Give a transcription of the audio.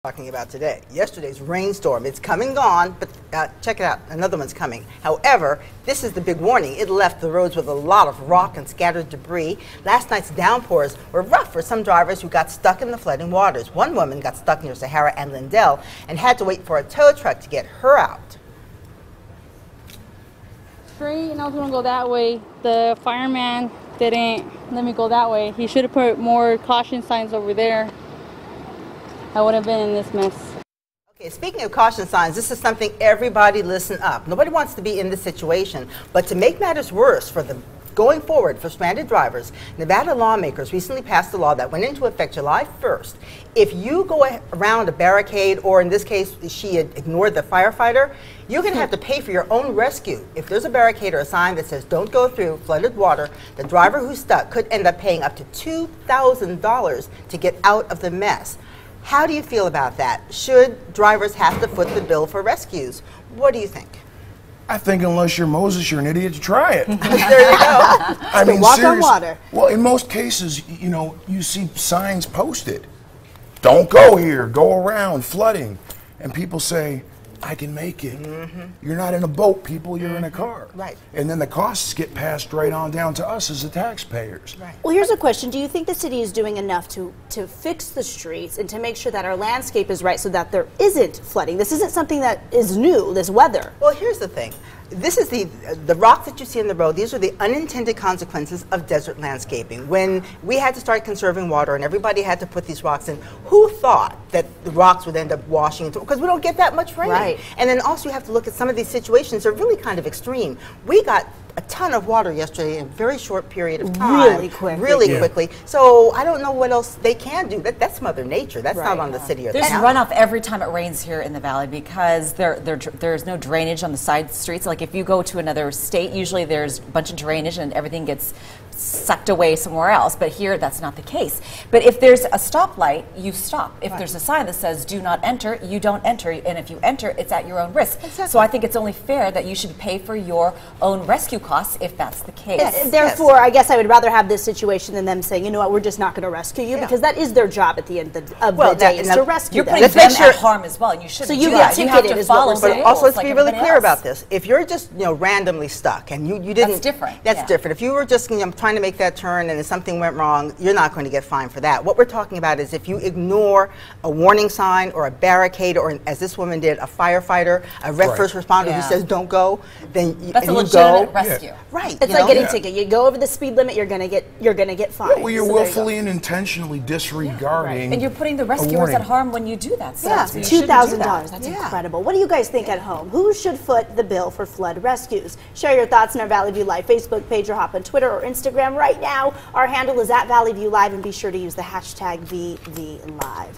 Talking about today. Yesterday's rainstorm. It's come and gone, but check it out. Another one's coming. However, this is the big warning. It left the roads with a lot of rock and scattered debris. Last night's downpours were rough for some drivers who got stuck in the flooding waters. One woman got stuck near Sahara and Lindell and had to wait for a tow truck to get her out. Straight, and I was going to go that way. The fireman didn't let me go that way. He should have put more caution signs over there. I would have been in this mess. Okay, speaking of caution signs, this is something everybody listen up. Nobody wants to be in this situation, but to make matters worse for the going forward for stranded drivers, Nevada lawmakers recently passed a law that went into effect July 1st. If you go around a barricade, or in this case, she had ignored the firefighter, you're going to have to pay for your own rescue. If there's a barricade or a sign that says don't go through flooded water, the driver who's stuck could end up paying up to $2,000 to get out of the mess. How do you feel about that? Should drivers have to foot the bill for rescues? What do you think? I think unless you're Moses, you're an idiot to try it. There you go. I mean, walk on water. Well, in most cases, you know, you see signs posted. Don't go here, go around, flooding. And people say, I can make it. You're not in a boat, people, you're in a car. Right. And then the costs get passed right on down to us as the taxpayers. Right. Well, here's a question. Do you think the city is doing enough to fix the streets and to make sure that our landscape is right so that there isn't flooding? This isn't something that is new, this weather. Well, here's the thing. This is the rocks that you see in the road. These are the unintended consequences of desert landscaping. When we had to start conserving water and everybody had to put these rocks in, who thought that the rocks would end up washing into, because we don't get that much rain. Right. And then also you have to look at some of these situations that are really kind of extreme. We got a ton of water yesterday in a very short period of time. Really quickly. So I don't know what else they can do. That's Mother Nature. That's not on the city or the There's town. runoff every time it rains here in the valley because there's no drainage on the side streets. Like if you go to another state, usually there's a bunch of drainage and everything gets sucked away somewhere else. But here, that's not the case. But if there's a stoplight, you stop. If there's a sign that says do not enter, you don't enter. And if you enter, it's at your own risk. Exactly. So I think it's only fair that you should pay for your own rescue costs if that's the case. Therefore, I guess I would rather have this situation than them saying, you know what, we're just not going to rescue you, because that is their job at the end of the day, is to rescue them. You're putting them at harm as well, and you shouldn't So you do get that. You have ticketed to is what follow we're saying. the But also, rules let's be like really everybody clear else. about this. If you're just randomly stuck and you didn't, that's different. That's different. If you were just trying to make that turn and something went wrong, you're not going to get fined for that. What we're talking about is if you ignore a warning sign or a barricade, or as this woman did, a firefighter, a first responder who says don't go, then that's a you legitimate go. rescue. Right. It's like getting a ticket. You go over the speed limit, you're gonna get fined. Well, you're willfully and intentionally disregarding. And you're putting the rescuers at harm when you do that. So $2,000. That's incredible. What do you guys think at home? Who should foot the bill for flood rescues? Share your thoughts on our Valley View Live Facebook page, or hop on Twitter or Instagram right now. Our handle is @ValleyViewLive, and be sure to use the hashtag VVLive.